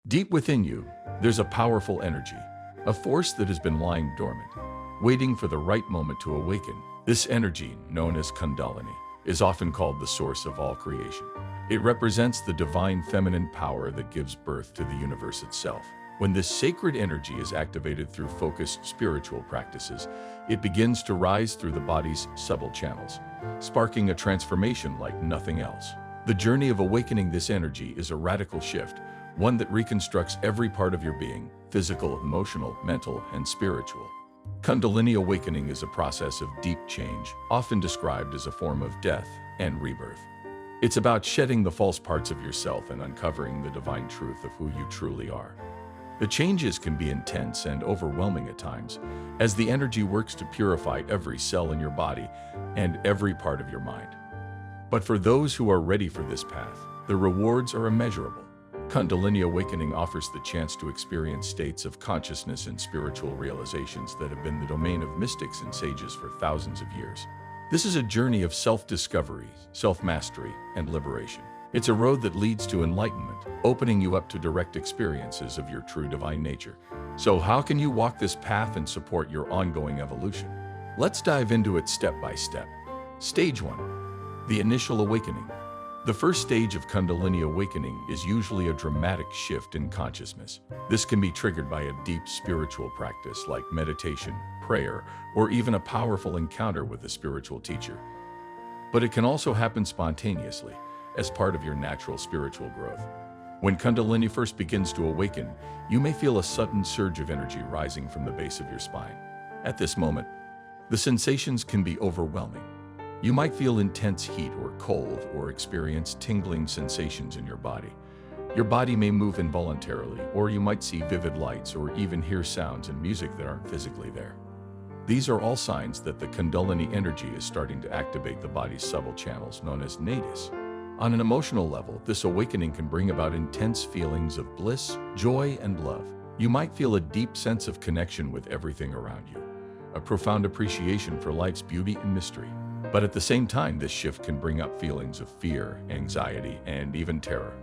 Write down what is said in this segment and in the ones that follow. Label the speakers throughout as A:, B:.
A: Deep within you, there's a powerful energy, a force that has been lying dormant, waiting for the right moment to awaken. This energy, known as Kundalini, is often called the source of all creation. It represents the divine feminine power that gives birth to the universe itself. When this sacred energy is activated through focused spiritual practices, it begins to rise through the body's subtle channels, sparking a transformation like nothing else. The journey of awakening this energy is a radical shift, one that reconstructs every part of your being: physical, emotional, mental, and spiritual. Kundalini awakening is a process of deep change, often described as a form of death and rebirth. It's about shedding the false parts of yourself and uncovering the divine truth of who you truly are. The changes can be intense and overwhelming at times, as the energy works to purify every cell in your body and every part of your mind. But for those who are ready for this path, the rewards are immeasurable. Kundalini awakening offers the chance to experience states of consciousness and spiritual realizations that have been the domain of mystics and sages for thousands of years. This is a journey of self-discovery, self-mastery, and liberation. It's a road that leads to enlightenment, opening you up to direct experiences of your true divine nature. So how can you walk this path and support your ongoing evolution? Let's dive into it step by step. Stage 1. The initial awakening. The first stage of Kundalini awakening is usually a dramatic shift in consciousness. This can be triggered by a deep spiritual practice like meditation, prayer, or even a powerful encounter with a spiritual teacher. But it can also happen spontaneously, as part of your natural spiritual growth. When Kundalini first begins to awaken, you may feel a sudden surge of energy rising from the base of your spine. At this moment, the sensations can be overwhelming. You might feel intense heat or cold, or experience tingling sensations in your body. Your body may move involuntarily, or you might see vivid lights or even hear sounds and music that aren't physically there. These are all signs that the Kundalini energy is starting to activate the body's subtle channels known as nadis. On an emotional level, this awakening can bring about intense feelings of bliss, joy, and love. You might feel a deep sense of connection with everything around you, a profound appreciation for life's beauty and mystery. But at the same time, this shift can bring up feelings of fear, anxiety, and even terror.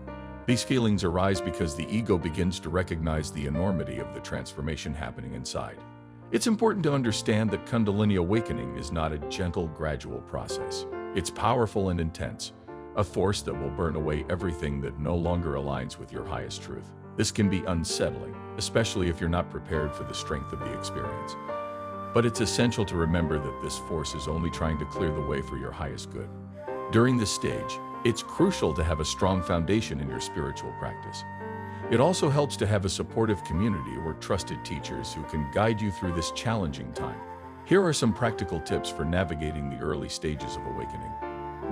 A: These feelings arise because the ego begins to recognize the enormity of the transformation happening inside. It's important to understand that Kundalini awakening is not a gentle, gradual process. It's powerful and intense, a force that will burn away everything that no longer aligns with your highest truth. This can be unsettling, especially if you're not prepared for the strength of the experience. But it's essential to remember that this force is only trying to clear the way for your highest good. During this stage, it's crucial to have a strong foundation in your spiritual practice. It also helps to have a supportive community or trusted teachers who can guide you through this challenging time. Here are some practical tips for navigating the early stages of awakening.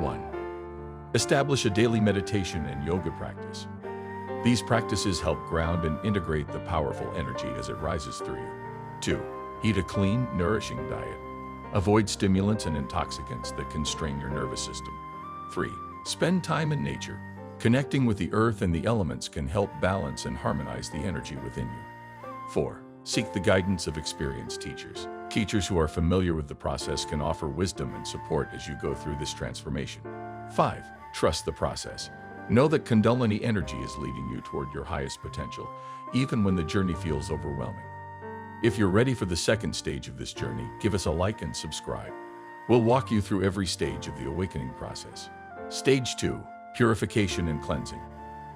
A: 1. Establish a daily meditation and yoga practice. These practices help ground and integrate the powerful energy as it rises through you. 2. Eat a clean, nourishing diet. Avoid stimulants and intoxicants that can strain your nervous system. 3. Spend time in nature. Connecting with the earth and the elements can help balance and harmonize the energy within you. 4. Seek the guidance of experienced teachers. Teachers who are familiar with the process can offer wisdom and support as you go through this transformation. 5. Trust the process. Know that Kundalini energy is leading you toward your highest potential, even when the journey feels overwhelming. If you're ready for the second stage of this journey, give us a like and subscribe. We'll walk you through every stage of the awakening process. Stage 2. Purification and cleansing.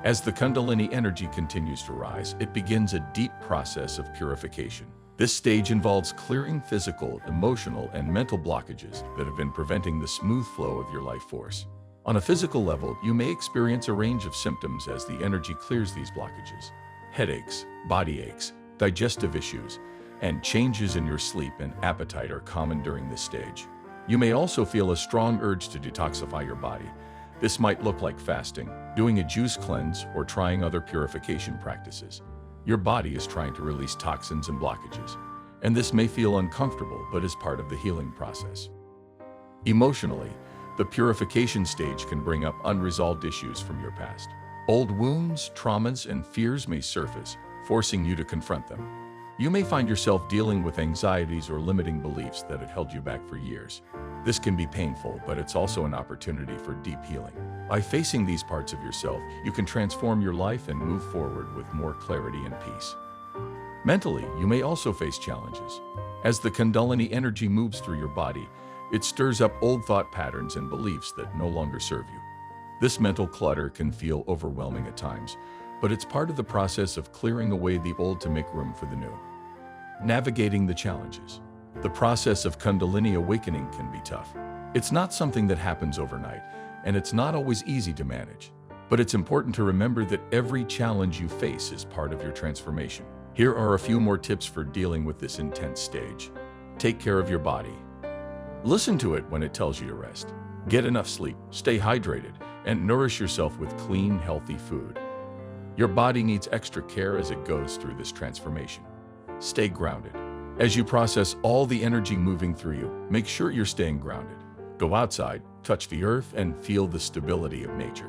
A: As the Kundalini energy continues to rise, it begins a deep process of purification. This stage involves clearing physical, emotional, and mental blockages that have been preventing the smooth flow of your life force. On a physical level, you may experience a range of symptoms as the energy clears these blockages. Headaches, body aches, digestive issues, and changes in your sleep and appetite are common during this stage. You may also feel a strong urge to detoxify your body. This might look like fasting, doing a juice cleanse, or trying other purification practices. Your body is trying to release toxins and blockages, and this may feel uncomfortable but is part of the healing process. Emotionally, the purification stage can bring up unresolved issues from your past. Old wounds, traumas, and fears may surface, forcing you to confront them. You may find yourself dealing with anxieties or limiting beliefs that had held you back for years. This can be painful, but it's also an opportunity for deep healing. By facing these parts of yourself, you can transform your life and move forward with more clarity and peace. Mentally, you may also face challenges. As the Kundalini energy moves through your body, it stirs up old thought patterns and beliefs that no longer serve you. This mental clutter can feel overwhelming at times, but it's part of the process of clearing away the old to make room for the new. Navigating the challenges. The process of Kundalini awakening can be tough. It's not something that happens overnight, and it's not always easy to manage. But it's important to remember that every challenge you face is part of your transformation. Here are a few more tips for dealing with this intense stage. Take care of your body. Listen to it when it tells you to rest. Get enough sleep, stay hydrated, and nourish yourself with clean, healthy food. Your body needs extra care as it goes through this transformation. Stay grounded. As you process all the energy moving through you, make sure you're staying grounded. Go outside, touch the earth, and feel the stability of nature.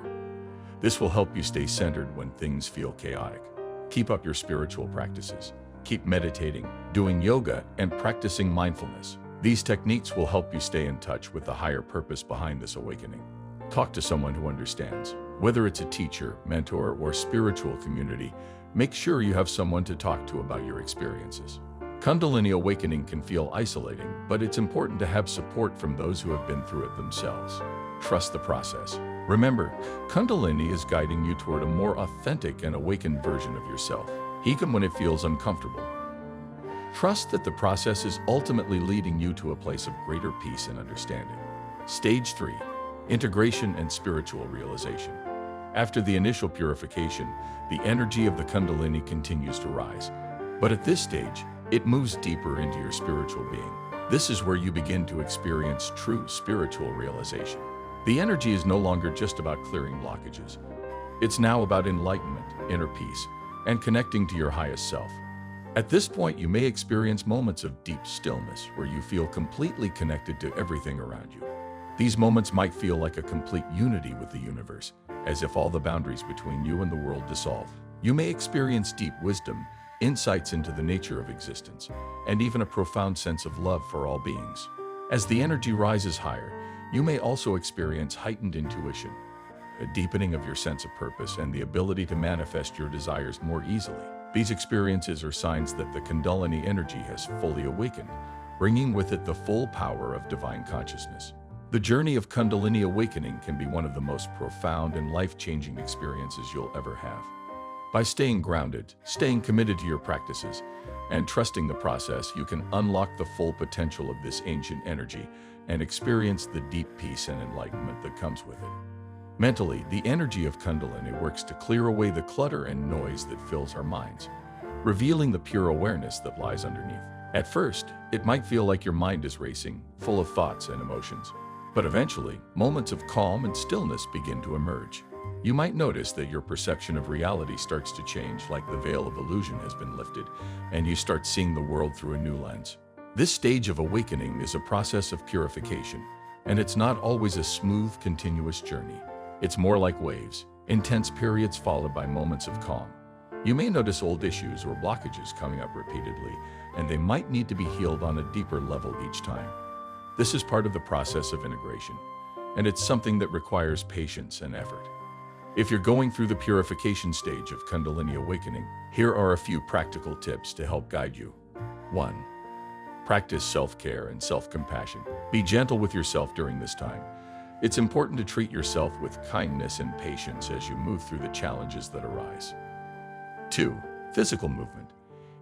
A: This will help you stay centered when things feel chaotic. Keep up your spiritual practices. Keep meditating, doing yoga, and practicing mindfulness. These techniques will help you stay in touch with the higher purpose behind this awakening. Talk to someone who understands. Whether it's a teacher, mentor, or spiritual community, make sure you have someone to talk to about your experiences. Kundalini awakening can feel isolating, but it's important to have support from those who have been through it themselves. Trust the process. Remember, Kundalini is guiding you toward a more authentic and awakened version of yourself, even when it feels uncomfortable. Trust that the process is ultimately leading you to a place of greater peace and understanding. Stage 3. Integration and spiritual realization. After the initial purification, the energy of the Kundalini continues to rise. But at this stage, it moves deeper into your spiritual being. This is where you begin to experience true spiritual realization. The energy is no longer just about clearing blockages. It's now about enlightenment, inner peace, and connecting to your highest self. At this point, you may experience moments of deep stillness where you feel completely connected to everything around you. These moments might feel like a complete unity with the universe, as if all the boundaries between you and the world dissolve. You may experience deep wisdom, insights into the nature of existence, and even a profound sense of love for all beings. As the energy rises higher, you may also experience heightened intuition, a deepening of your sense of purpose, and the ability to manifest your desires more easily. These experiences are signs that the Kundalini energy has fully awakened, bringing with it the full power of divine consciousness. The journey of Kundalini awakening can be one of the most profound and life-changing experiences you'll ever have. By staying grounded, staying committed to your practices, and trusting the process, you can unlock the full potential of this ancient energy and experience the deep peace and enlightenment that comes with it. Mentally, the energy of Kundalini works to clear away the clutter and noise that fills our minds, revealing the pure awareness that lies underneath. At first, it might feel like your mind is racing, full of thoughts and emotions. But eventually, moments of calm and stillness begin to emerge. You might notice that your perception of reality starts to change, like the veil of illusion has been lifted, and you start seeing the world through a new lens. This stage of awakening is a process of purification, and it's not always a smooth, continuous journey. It's more like waves, intense periods followed by moments of calm. You may notice old issues or blockages coming up repeatedly, and they might need to be healed on a deeper level each time. This is part of the process of integration, and it's something that requires patience and effort. If you're going through the purification stage of Kundalini awakening, here are a few practical tips to help guide you. 1. Practice self-care and self-compassion. Be gentle with yourself during this time. It's important to treat yourself with kindness and patience as you move through the challenges that arise. 2. Physical movement.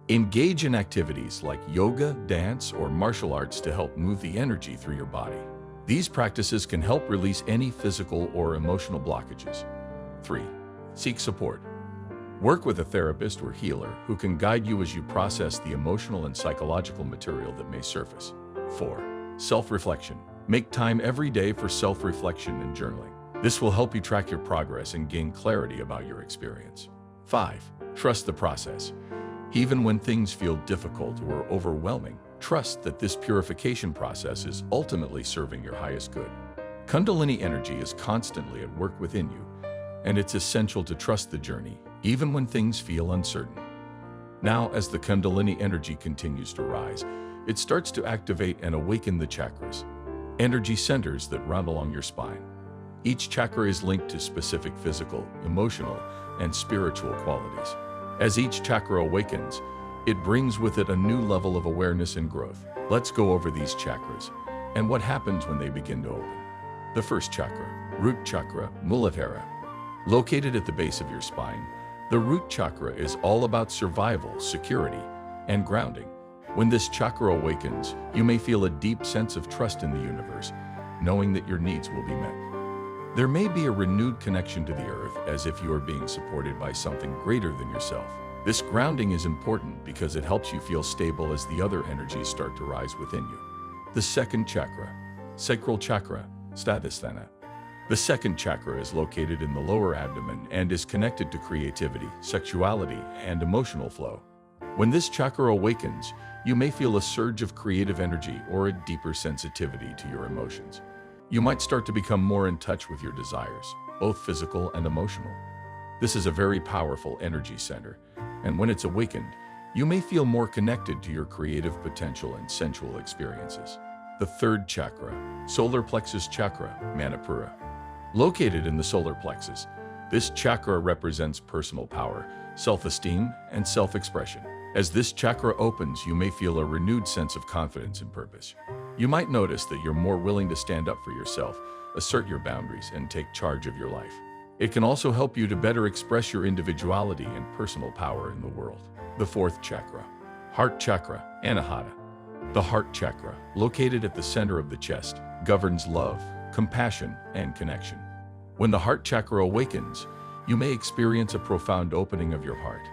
A: Engage in activities like yoga, dance, or martial arts to help move the energy through your body. These practices can help release any physical or emotional blockages. 3. Seek support. Work with a therapist or healer who can guide you as you process the emotional and psychological material that may surface. 4. Self-reflection. Make time every day for self-reflection and journaling. This will help you track your progress and gain clarity about your experience. 5. Trust the process. Even when things feel difficult or overwhelming, trust that this purification process is ultimately serving your highest good. Kundalini energy is constantly at work within you, and it's essential to trust the journey, even when things feel uncertain. Now, as the Kundalini energy continues to rise, it starts to activate and awaken the chakras, energy centers that run along your spine. Each chakra is linked to specific physical, emotional, and spiritual qualities. As each chakra awakens, it brings with it a new level of awareness and growth. Let's go over these chakras and what happens when they begin to open. The first chakra, root chakra, Muladhara. Located at the base of your spine, the root chakra is all about survival, security, and grounding. When this chakra awakens, you may feel a deep sense of trust in the universe, knowing that your needs will be met. There may be a renewed connection to the earth, as if you are being supported by something greater than yourself. This grounding is important because it helps you feel stable as the other energies start to rise within you. The second chakra, sacral chakra, Sthadhisthana. The second chakra is located in the lower abdomen and is connected to creativity, sexuality, and emotional flow. When this chakra awakens, you may feel a surge of creative energy or a deeper sensitivity to your emotions. You might start to become more in touch with your desires, both physical and emotional. This is a very powerful energy center, and when it's awakened, you may feel more connected to your creative potential and sensual experiences. The third chakra, solar plexus chakra, Manipura. Located in the solar plexus, this chakra represents personal power, self-esteem, and self-expression. As this chakra opens, you may feel a renewed sense of confidence and purpose. You might notice that you're more willing to stand up for yourself, assert your boundaries, and take charge of your life. It can also help you to better express your individuality and personal power in the world. The fourth chakra, heart chakra, Anahata. The heart chakra, located at the center of the chest, governs love, compassion, and connection. When the heart chakra awakens, you may experience a profound opening of your heart.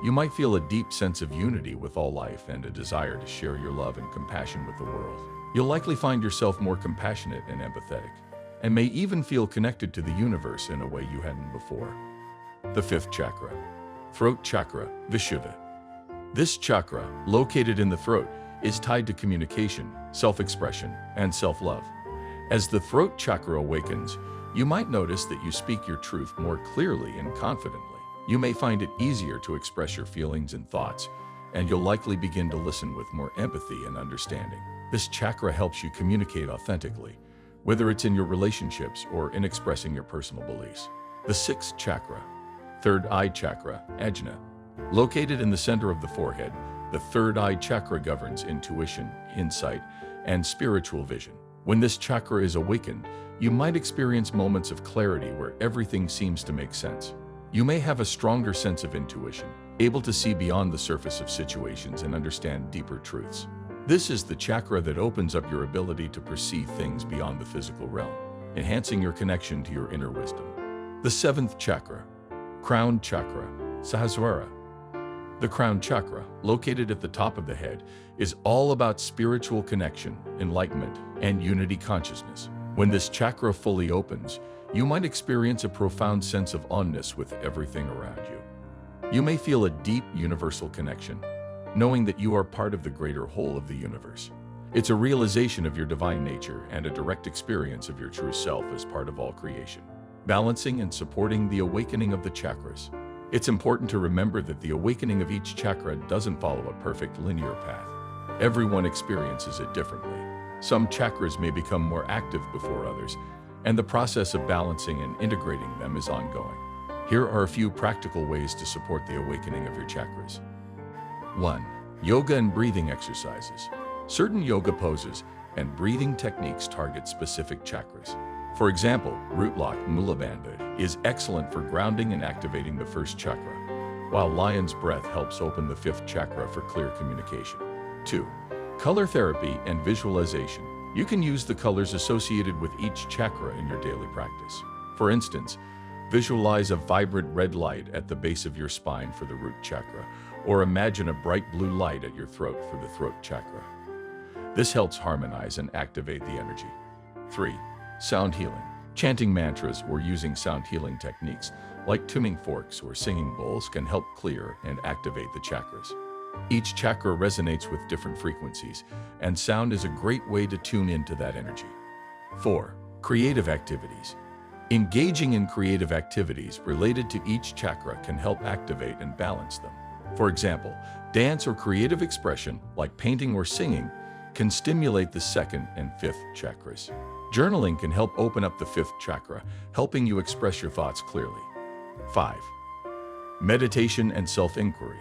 A: You might feel a deep sense of unity with all life and a desire to share your love and compassion with the world. You'll likely find yourself more compassionate and empathetic, and may even feel connected to the universe in a way you hadn't before. The fifth chakra, throat chakra, Vishuddha. This chakra, located in the throat, is tied to communication, self-expression, and self-love. As the throat chakra awakens, you might notice that you speak your truth more clearly and confidently. You may find it easier to express your feelings and thoughts, and you'll likely begin to listen with more empathy and understanding. This chakra helps you communicate authentically, whether it's in your relationships or in expressing your personal beliefs. The sixth chakra, third eye chakra, Ajna. Located in the center of the forehead, the third eye chakra governs intuition, insight, and spiritual vision. When this chakra is awakened, you might experience moments of clarity where everything seems to make sense. You may have a stronger sense of intuition, able to see beyond the surface of situations and understand deeper truths. This is the chakra that opens up your ability to perceive things beyond the physical realm, enhancing your connection to your inner wisdom. The seventh chakra, crown chakra, Sahasrara. The crown chakra, located at the top of the head, is all about spiritual connection, enlightenment, and unity consciousness. When this chakra fully opens, you might experience a profound sense of oneness with everything around you. You may feel a deep universal connection, knowing that you are part of the greater whole of the universe. It's a realization of your divine nature and a direct experience of your true self as part of all creation, balancing and supporting the awakening of the chakras. It's important to remember that the awakening of each chakra doesn't follow a perfect linear path. Everyone experiences it differently. Some chakras may become more active before others, and the process of balancing and integrating them is ongoing. Here are a few practical ways to support the awakening of your chakras. 1. Yoga and breathing exercises. Certain yoga poses and breathing techniques target specific chakras. For example, root lock Mulabandha is excellent for grounding and activating the first chakra, while lion's breath helps open the fifth chakra for clear communication. 2. Color therapy and visualization. You can use the colors associated with each chakra in your daily practice. For instance, visualize a vibrant red light at the base of your spine for the root chakra, or imagine a bright blue light at your throat for the throat chakra. This helps harmonize and activate the energy. 3. Sound healing. Chanting mantras or using sound healing techniques like tuning forks or singing bowls can help clear and activate the chakras. Each chakra resonates with different frequencies, and sound is a great way to tune into that energy. 4. Creative activities. Engaging in creative activities related to each chakra can help activate and balance them. For example, dance or creative expression, like painting or singing, can stimulate the second and fifth chakras. Journaling can help open up the fifth chakra, helping you express your thoughts clearly. 5. Meditation and self-inquiry.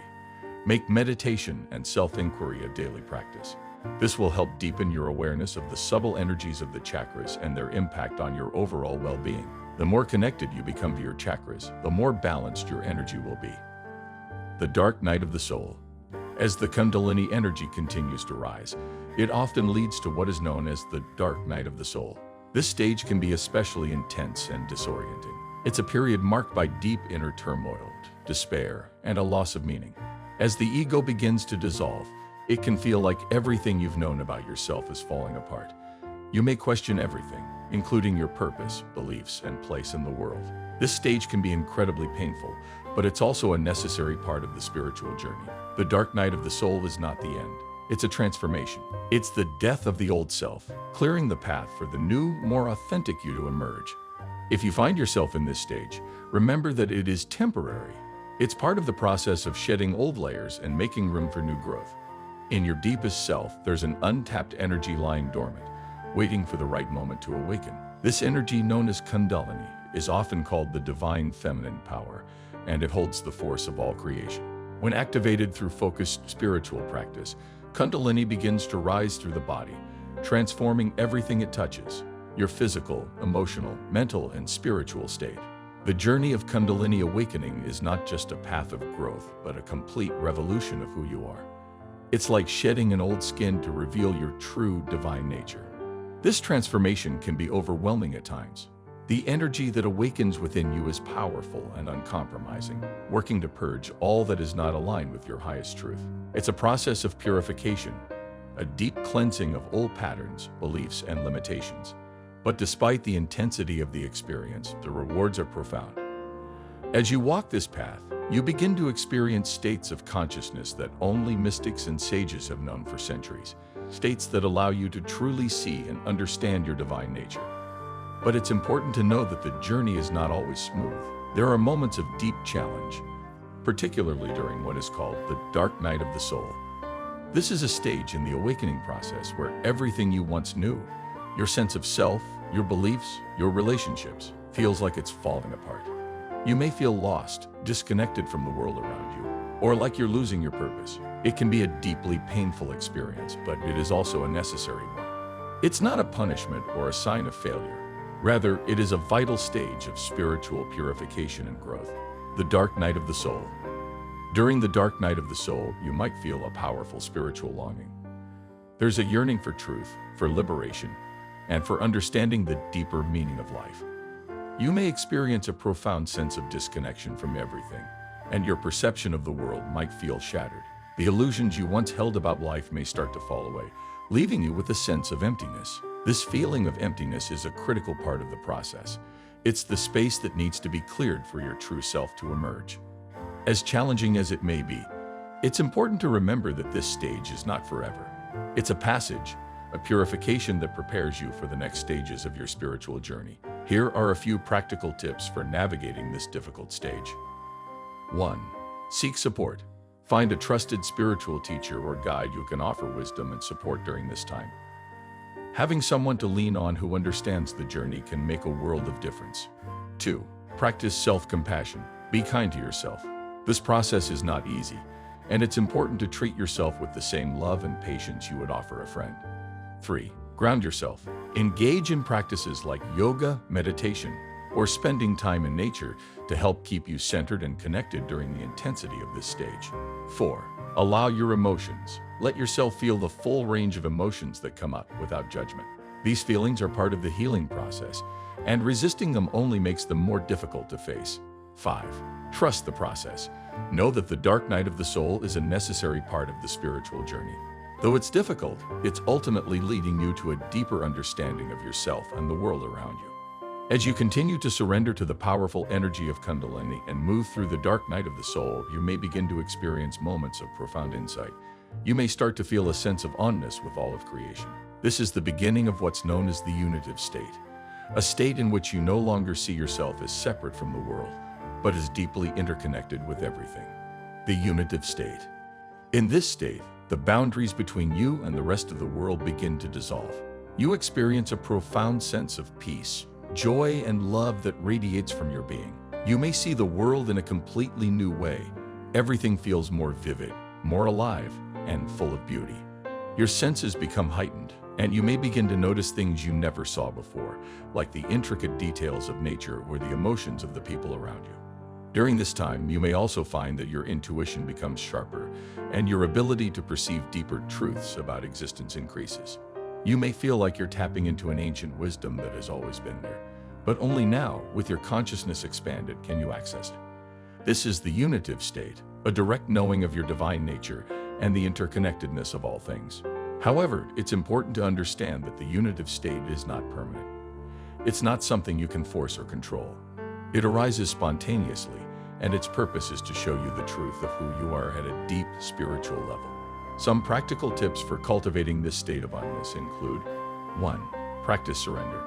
A: Make meditation and self-inquiry a daily practice. This will help deepen your awareness of the subtle energies of the chakras and their impact on your overall well-being. The more connected you become to your chakras, the more balanced your energy will be. The dark night of the soul. As the Kundalini energy continues to rise, it often leads to what is known as the dark night of the soul. This stage can be especially intense and disorienting. It's a period marked by deep inner turmoil, despair, and a loss of meaning. As the ego begins to dissolve, it can feel like everything you've known about yourself is falling apart. You may question everything, including your purpose, beliefs, and place in the world. This stage can be incredibly painful, but it's also a necessary part of the spiritual journey. The dark night of the soul is not the end. It's a transformation. It's the death of the old self, clearing the path for the new, more authentic you to emerge. If you find yourself in this stage, remember that it is temporary. It's part of the process of shedding old layers and making room for new growth. In your deepest self, there's an untapped energy lying dormant, waiting for the right moment to awaken. This energy, known as Kundalini, is often called the divine feminine power, and it holds the force of all creation. When activated through focused spiritual practice, Kundalini begins to rise through the body, transforming everything it touches, your physical, emotional, mental, and spiritual state. The journey of Kundalini awakening is not just a path of growth, but a complete revolution of who you are. It's like shedding an old skin to reveal your true divine nature. This transformation can be overwhelming at times. The energy that awakens within you is powerful and uncompromising, working to purge all that is not aligned with your highest truth. It's a process of purification, a deep cleansing of old patterns, beliefs, and limitations. But despite the intensity of the experience, the rewards are profound. As you walk this path, you begin to experience states of consciousness that only mystics and sages have known for centuries, states that allow you to truly see and understand your divine nature. But it's important to know that the journey is not always smooth. There are moments of deep challenge, particularly during what is called the dark night of the soul. This is a stage in the awakening process where everything you once knew, your sense of self, your beliefs, your relationships, feels like it's falling apart. You may feel lost, disconnected from the world around you, or like you're losing your purpose. It can be a deeply painful experience, but it is also a necessary one. It's not a punishment or a sign of failure. Rather, it is a vital stage of spiritual purification and growth. The dark night of the soul. During the dark night of the soul, you might feel a powerful spiritual longing. There's a yearning for truth, for liberation, and for understanding the deeper meaning of life. You may experience a profound sense of disconnection from everything, and your perception of the world might feel shattered. The illusions you once held about life may start to fall away, leaving you with a sense of emptiness. This feeling of emptiness is a critical part of the process. It's the space that needs to be cleared for your true self to emerge. As challenging as it may be, it's important to remember that this stage is not forever. It's a passage, a purification that prepares you for the next stages of your spiritual journey. Here are a few practical tips for navigating this difficult stage. 1. Seek support. Find a trusted spiritual teacher or guide who can offer wisdom and support during this time. Having someone to lean on who understands the journey can make a world of difference. 2. Practice self-compassion. Be kind to yourself. This process is not easy, and it's important to treat yourself with the same love and patience you would offer a friend. 3. Ground yourself. Engage in practices like yoga, meditation, or spending time in nature to help keep you centered and connected during the intensity of this stage. 4. Allow your emotions. Let yourself feel the full range of emotions that come up without judgment. These feelings are part of the healing process, and resisting them only makes them more difficult to face. 5. Trust the process. Know that the dark night of the soul is a necessary part of the spiritual journey. Though it's difficult, it's ultimately leading you to a deeper understanding of yourself and the world around you. As you continue to surrender to the powerful energy of Kundalini and move through the dark night of the soul, you may begin to experience moments of profound insight. You may start to feel a sense of oneness with all of creation. This is the beginning of what's known as the unitive state, a state in which you no longer see yourself as separate from the world, but as deeply interconnected with everything. The unitive state. In this state, the boundaries between you and the rest of the world begin to dissolve. You experience a profound sense of peace, joy, and love that radiates from your being. You may see the world in a completely new way. Everything feels more vivid, more alive, and full of beauty. Your senses become heightened, and you may begin to notice things you never saw before, like the intricate details of nature or the emotions of the people around you. During this time, you may also find that your intuition becomes sharper, and your ability to perceive deeper truths about existence increases. You may feel like you're tapping into an ancient wisdom that has always been there, but only now, with your consciousness expanded, can you access it. This is the unitive state, a direct knowing of your divine nature and the interconnectedness of all things. However, it's important to understand that the unitive state is not permanent. It's not something you can force or control. It arises spontaneously, and its purpose is to show you the truth of who you are at a deep spiritual level. Some practical tips for cultivating this state of oneness include: 1. Practice surrender.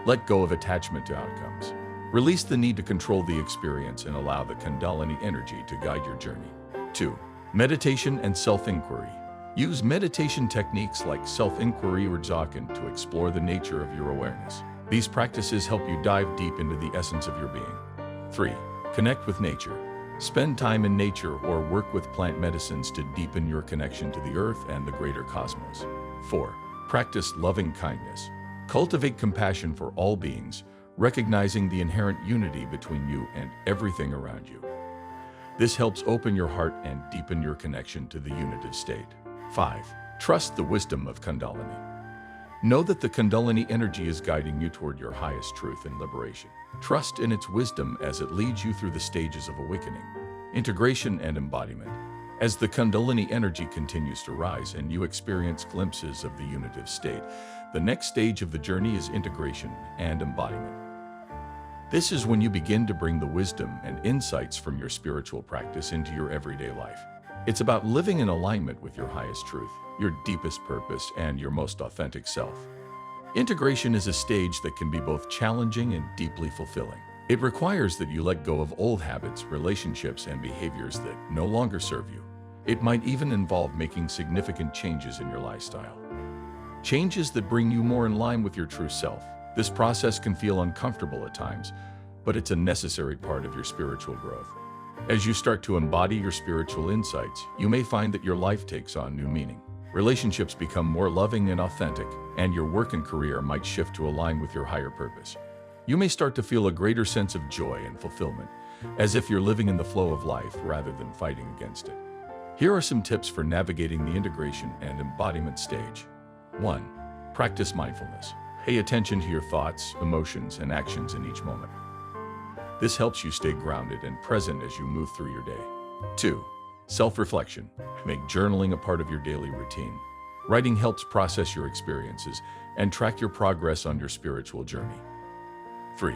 A: Let go of attachment to outcomes. Release the need to control the experience and allow the Kundalini energy to guide your journey. 2. Meditation and self-inquiry. Use meditation techniques like self-inquiry or dzogchen to explore the nature of your awareness. These practices help you dive deep into the essence of your being. 3. Connect with nature. Spend time in nature or work with plant medicines to deepen your connection to the earth and the greater cosmos. 4. Practice loving kindness. Cultivate compassion for all beings, recognizing the inherent unity between you and everything around you. This helps open your heart and deepen your connection to the unitive state. 5. Trust the wisdom of Kundalini. Know that the Kundalini energy is guiding you toward your highest truth and liberation. Trust in its wisdom as it leads you through the stages of awakening, integration, and embodiment. As the Kundalini energy continues to rise and you experience glimpses of the unitive state, the next stage of the journey is integration and embodiment. This is when you begin to bring the wisdom and insights from your spiritual practice into your everyday life. It's about living in alignment with your highest truth, your deepest purpose, and your most authentic self. Integration is a stage that can be both challenging and deeply fulfilling. It requires that you let go of old habits, relationships, and behaviors that no longer serve you. It might even involve making significant changes in your lifestyle. Changes that bring you more in line with your true self. This process can feel uncomfortable at times, but it's a necessary part of your spiritual growth. As you start to embody your spiritual insights, you may find that your life takes on new meaning. Relationships become more loving and authentic, and your work and career might shift to align with your higher purpose. You may start to feel a greater sense of joy and fulfillment, as if you're living in the flow of life rather than fighting against it. Here are some tips for navigating the integration and embodiment stage. 1. Practice mindfulness. Pay attention to your thoughts, emotions, and actions in each moment. This helps you stay grounded and present as you move through your day. 2. Self-reflection. Make journaling a part of your daily routine. Writing helps process your experiences and track your progress on your spiritual journey. 3.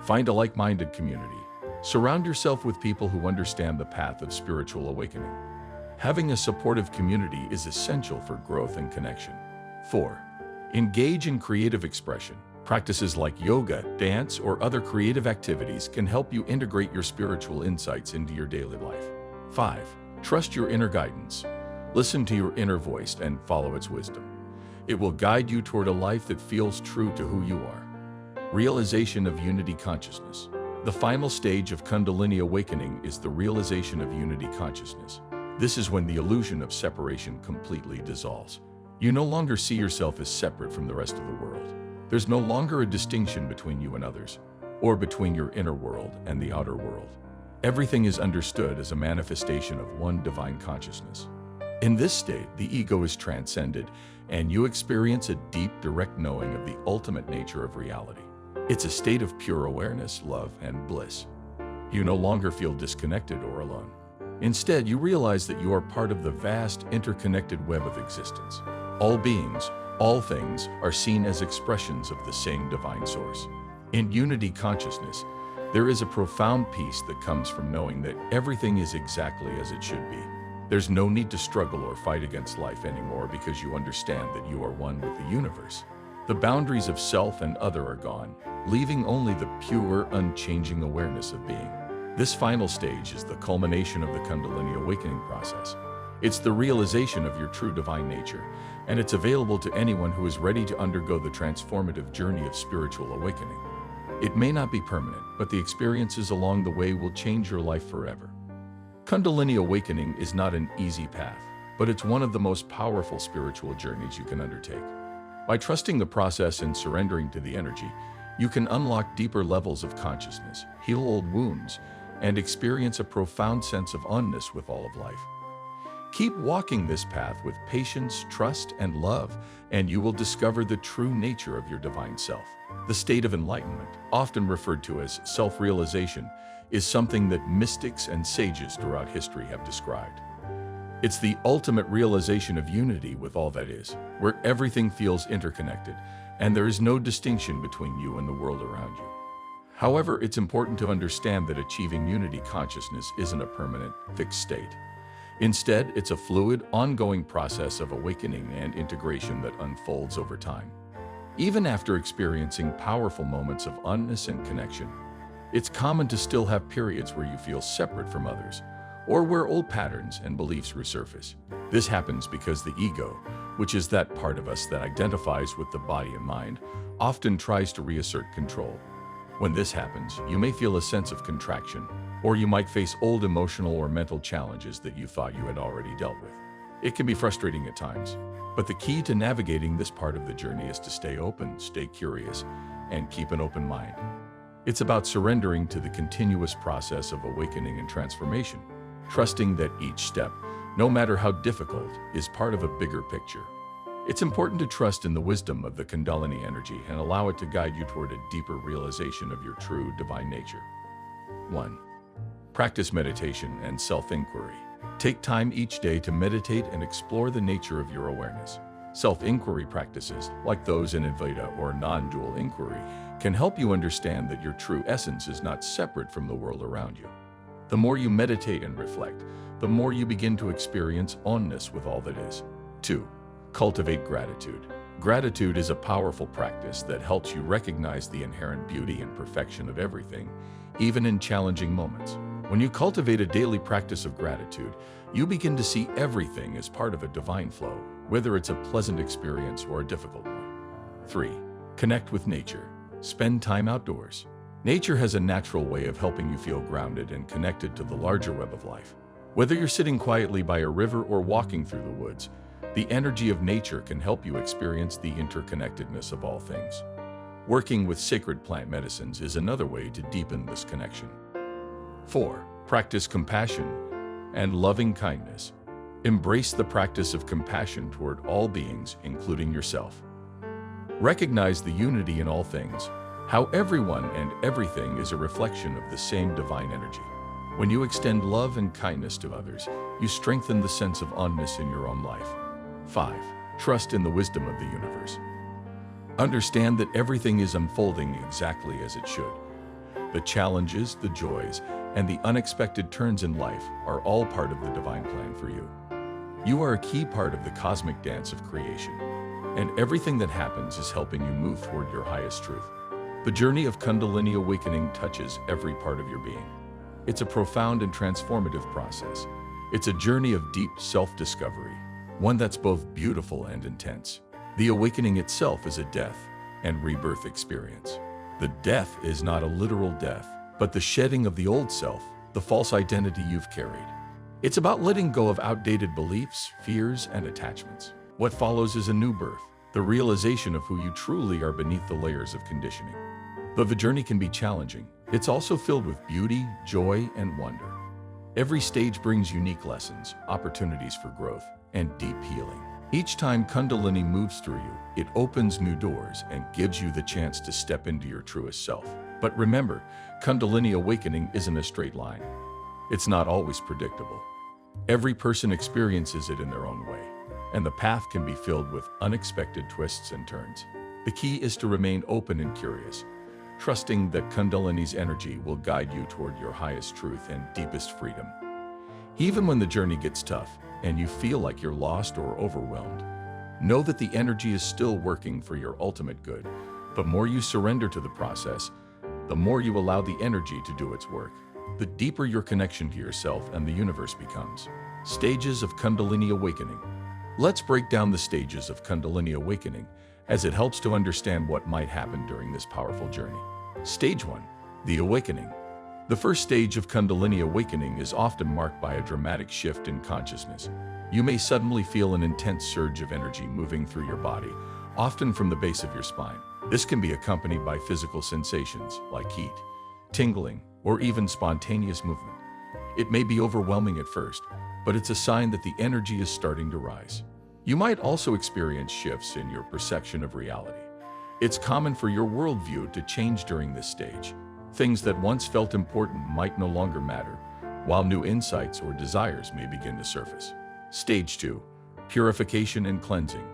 A: Find a like-minded community. Surround yourself with people who understand the path of spiritual awakening. Having a supportive community is essential for growth and connection. 4. Engage in creative expression. Practices like yoga, dance, or other creative activities can help you integrate your spiritual insights into your daily life. 5. Trust your inner guidance. Listen to your inner voice and follow its wisdom. It will guide you toward a life that feels true to who you are. Realization of unity consciousness. The final stage of Kundalini awakening is the realization of unity consciousness. This is when the illusion of separation completely dissolves. You no longer see yourself as separate from the rest of the world. There's no longer a distinction between you and others, or between your inner world and the outer world. Everything is understood as a manifestation of one divine consciousness. In this state, the ego is transcended, and you experience a deep, direct knowing of the ultimate nature of reality. It's a state of pure awareness, love, and bliss. You no longer feel disconnected or alone. Instead, you realize that you are part of the vast, interconnected web of existence. All beings, all things, are seen as expressions of the same divine source. In unity consciousness, there is a profound peace that comes from knowing that everything is exactly as it should be. There's no need to struggle or fight against life anymore because you understand that you are one with the universe. The boundaries of self and other are gone, leaving only the pure, unchanging awareness of being. This final stage is the culmination of the Kundalini awakening process. It's the realization of your true divine nature, and it's available to anyone who is ready to undergo the transformative journey of spiritual awakening. It may not be permanent, but the experiences along the way will change your life forever. Kundalini awakening is not an easy path, but it's one of the most powerful spiritual journeys you can undertake. By trusting the process and surrendering to the energy, you can unlock deeper levels of consciousness, heal old wounds, and experience a profound sense of oneness with all of life. Keep walking this path with patience, trust, and love, and you will discover the true nature of your divine self. The state of enlightenment, often referred to as self-realization, is something that mystics and sages throughout history have described. It's the ultimate realization of unity with all that is, where everything feels interconnected, and there is no distinction between you and the world around you. However, it's important to understand that achieving unity consciousness isn't a permanent, fixed state. Instead, it's a fluid, ongoing process of awakening and integration that unfolds over time. Even after experiencing powerful moments of oneness and connection, it's common to still have periods where you feel separate from others, or where old patterns and beliefs resurface. This happens because the ego, which is that part of us that identifies with the body and mind, often tries to reassert control. When this happens, you may feel a sense of contraction, or you might face old emotional or mental challenges that you thought you had already dealt with. It can be frustrating at times, but the key to navigating this part of the journey is to stay open, stay curious, and keep an open mind. It's about surrendering to the continuous process of awakening and transformation, trusting that each step, no matter how difficult, is part of a bigger picture. It's important to trust in the wisdom of the Kundalini energy and allow it to guide you toward a deeper realization of your true divine nature. 1. Practice meditation and self-inquiry. Take time each day to meditate and explore the nature of your awareness. Self-inquiry practices, like those in Advaita or non-dual inquiry, can help you understand that your true essence is not separate from the world around you. The more you meditate and reflect, the more you begin to experience oneness with all that is. 2. Cultivate gratitude. Gratitude is a powerful practice that helps you recognize the inherent beauty and perfection of everything, even in challenging moments. When you cultivate a daily practice of gratitude, you begin to see everything as part of a divine flow, whether it's a pleasant experience or a difficult one. 3. Connect with nature. Spend time outdoors. Nature has a natural way of helping you feel grounded and connected to the larger web of life. Whether you're sitting quietly by a river or walking through the woods, the energy of nature can help you experience the interconnectedness of all things. Working with sacred plant medicines is another way to deepen this connection. 4. Practice compassion and loving kindness. Embrace the practice of compassion toward all beings, including yourself. Recognize the unity in all things, how everyone and everything is a reflection of the same divine energy. When you extend love and kindness to others, you strengthen the sense of oneness in your own life. 5. Trust in the wisdom of the universe. Understand that everything is unfolding exactly as it should. The challenges, the joys, and the unexpected turns in life are all part of the divine plan for you. You are a key part of the cosmic dance of creation, and everything that happens is helping you move toward your highest truth. The journey of Kundalini awakening touches every part of your being. It's a profound and transformative process. It's a journey of deep self-discovery, one that's both beautiful and intense. The awakening itself is a death and rebirth experience. The death is not a literal death, but the shedding of the old self, the false identity you've carried. It's about letting go of outdated beliefs, fears, and attachments. What follows is a new birth, the realization of who you truly are beneath the layers of conditioning. Though the journey can be challenging, it's also filled with beauty, joy, and wonder. Every stage brings unique lessons, opportunities for growth, and deep healing. Each time Kundalini moves through you, it opens new doors and gives you the chance to step into your truest self. But remember, Kundalini awakening isn't a straight line. It's not always predictable. Every person experiences it in their own way, and the path can be filled with unexpected twists and turns. The key is to remain open and curious, trusting that Kundalini's energy will guide you toward your highest truth and deepest freedom. Even when the journey gets tough and you feel like you're lost or overwhelmed, know that the energy is still working for your ultimate good. The more you surrender to the process, the more you allow the energy to do its work. the deeper your connection to yourself and the universe becomes. Stages of Kundalini awakening. Let's break down the stages of Kundalini awakening, as it helps to understand what might happen during this powerful journey. Stage 1. The awakening. The first stage of Kundalini awakening is often marked by a dramatic shift in consciousness. You may suddenly feel an intense surge of energy moving through your body, often from the base of your spine. This can be accompanied by physical sensations like heat, tingling, or even spontaneous movement. It may be overwhelming at first, but it's a sign that the energy is starting to rise. You might also experience shifts in your perception of reality. It's common for your worldview to change during this stage. Things that once felt important might no longer matter, while new insights or desires may begin to surface. Stage 2. Purification and cleansing.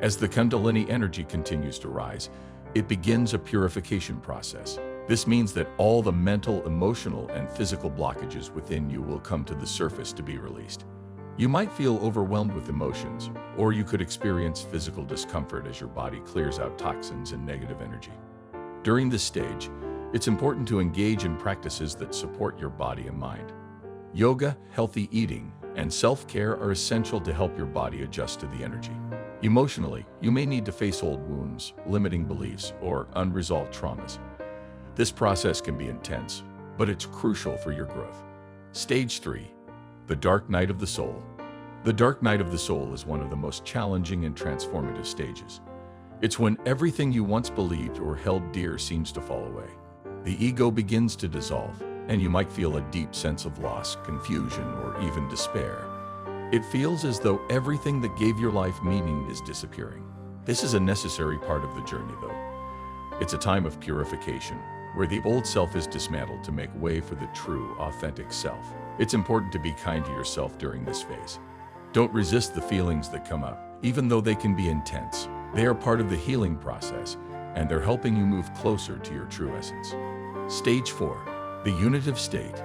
A: As the Kundalini energy continues to rise, it begins a purification process. This means that all the mental, emotional, and physical blockages within you will come to the surface to be released. You might feel overwhelmed with emotions, or you could experience physical discomfort as your body clears out toxins and negative energy. During this stage, it's important to engage in practices that support your body and mind. Yoga, healthy eating, and self-care are essential to help your body adjust to the energy. Emotionally, you may need to face old wounds, limiting beliefs, or unresolved traumas. This process can be intense, but it's crucial for your growth. Stage 3. The dark night of the soul. The dark night of the soul is one of the most challenging and transformative stages. It's when everything you once believed or held dear seems to fall away. The ego begins to dissolve, and you might feel a deep sense of loss, confusion, or even despair. It feels as though everything that gave your life meaning is disappearing. This is a necessary part of the journey, though. It's a time of purification, where the old self is dismantled to make way for the true, authentic self. It's important to be kind to yourself during this phase. Don't resist the feelings that come up, even though they can be intense. They are part of the healing process, and they're helping you move closer to your true essence. Stage 4. The unitive state.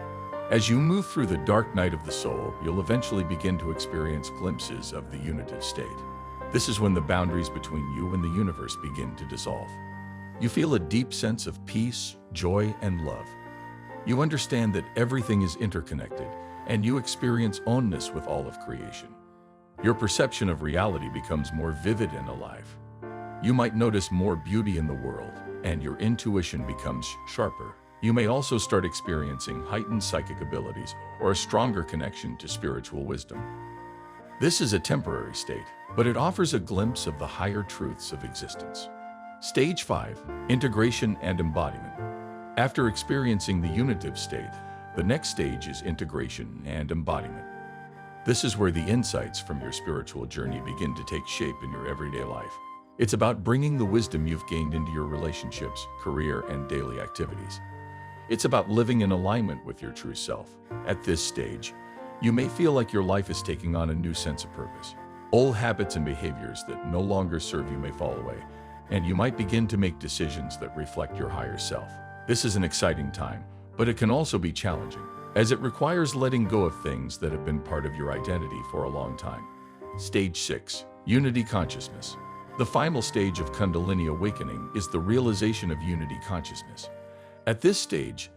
A: As you move through the dark night of the soul, you'll eventually begin to experience glimpses of the unitive state. This is when the boundaries between you and the universe begin to dissolve. You feel a deep sense of peace, joy, and love. You understand that everything is interconnected, and you experience oneness with all of creation. Your perception of reality becomes more vivid and alive. You might notice more beauty in the world, and your intuition becomes sharper. You may also start experiencing heightened psychic abilities or a stronger connection to spiritual wisdom. This is a temporary state, but it offers a glimpse of the higher truths of existence. Stage 5. Integration and embodiment. After experiencing the unitive state, the next stage is integration and embodiment. This is where the insights from your spiritual journey begin to take shape in your everyday life. It's about bringing the wisdom you've gained into your relationships, career, and daily activities. It's about living in alignment with your true self. At this stage, you may feel like your life is taking on a new sense of purpose. Old habits and behaviors that no longer serve you may fall away, and you might begin to make decisions that reflect your higher self. This is an exciting time, but it can also be challenging, as it requires letting go of things that have been part of your identity for a long time. Stage 6. Unity consciousness. The final stage of Kundalini awakening is the realization of unity consciousness. At this stage,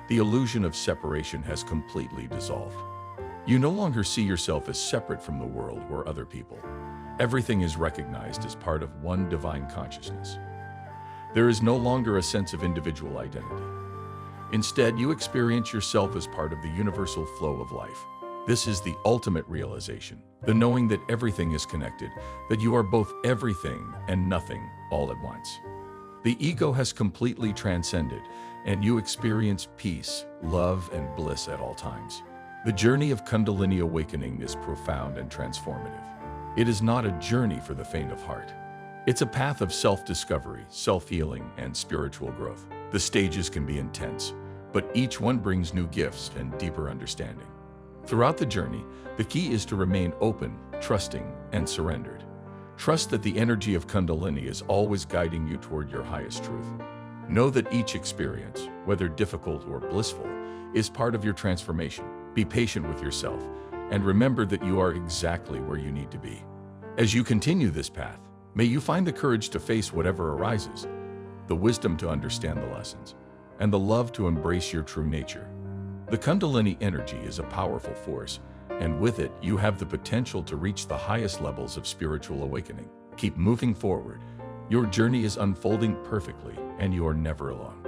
A: the illusion of separation has completely dissolved. You no longer see yourself as separate from the world or other people. Everything is recognized as part of one divine consciousness. There is no longer a sense of individual identity. Instead, you experience yourself as part of the universal flow of life. This is the ultimate realization, the knowing that everything is connected, that you are both everything and nothing all at once. The ego has completely transcended, and you experience peace, love, and bliss at all times. The journey of Kundalini awakening is profound and transformative. It is not a journey for the faint of heart. It's a path of self-discovery, self-healing, and spiritual growth. The stages can be intense, but each one brings new gifts and deeper understanding. Throughout the journey, the key is to remain open, trusting, and surrendered. Trust that the energy of Kundalini is always guiding you toward your highest truth. Know that each experience, whether difficult or blissful, is part of your transformation. Be patient with yourself, and remember that you are exactly where you need to be. As you continue this path, may you find the courage to face whatever arises, the wisdom to understand the lessons, and the love to embrace your true nature. The Kundalini energy is a powerful force, and with it, you have the potential to reach the highest levels of spiritual awakening. Keep moving forward. Your journey is unfolding perfectly, and you are never alone.